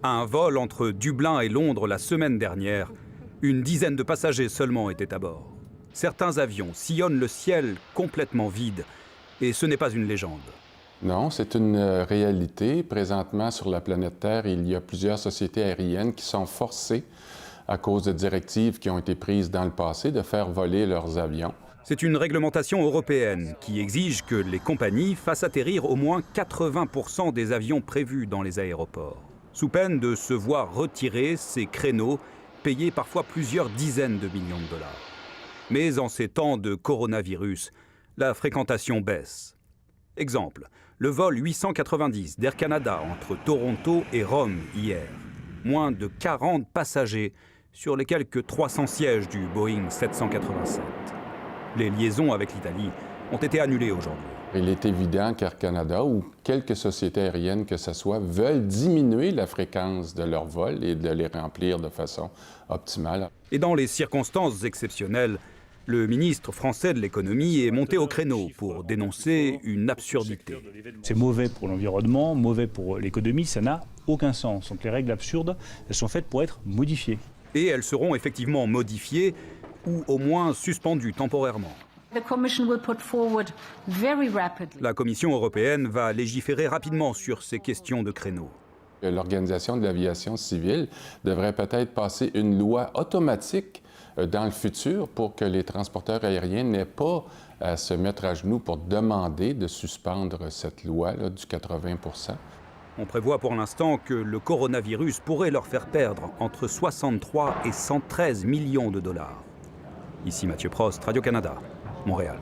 À un vol entre Dublin et Londres la semaine dernière, une dizaine de passagers seulement étaient à bord. Certains avions sillonnent le ciel complètement vide, et ce n'est pas une légende. Non, c'est une réalité. Présentement, sur la planète Terre, il y a plusieurs sociétés aériennes qui sont forcées, à cause de directives qui ont été prises dans le passé, de faire voler leurs avions. C'est une réglementation européenne qui exige que les compagnies fassent atterrir au moins 80% des avions prévus dans les aéroports, sous peine de se voir retirer ces créneaux payés parfois plusieurs dizaines de millions de dollars. Mais en ces temps de coronavirus, la fréquentation baisse. Exemple, le vol 890 d'Air Canada entre Toronto et Rome hier. Moins de 40 passagers sur les quelques 300 sièges du Boeing 787. Les liaisons avec l'Italie ont été annulées aujourd'hui. Il est évident qu'Air Canada ou quelques sociétés aériennes que ce soit veulent diminuer la fréquence de leurs vols et de les remplir de façon optimale. Et dans les circonstances exceptionnelles, le ministre français de l'économie est monté au créneau pour dénoncer une absurdité. C'est mauvais pour l'environnement, mauvais pour l'économie, ça n'a aucun sens. Donc les règles absurdes, elles sont faites pour être modifiées. Et elles seront effectivement modifiées ou au moins suspendues temporairement. La Commission européenne va légiférer rapidement sur ces questions de créneaux. L'Organisation de l'aviation civile devrait peut-être passer une loi automatique dans le futur pour que les transporteurs aériens n'aient pas à se mettre à genoux pour demander de suspendre cette loi-là du 80%. On prévoit pour l'instant que le coronavirus pourrait leur faire perdre entre 63 et 113 millions de dollars. Ici Mathieu Prost, Radio-Canada, Montréal.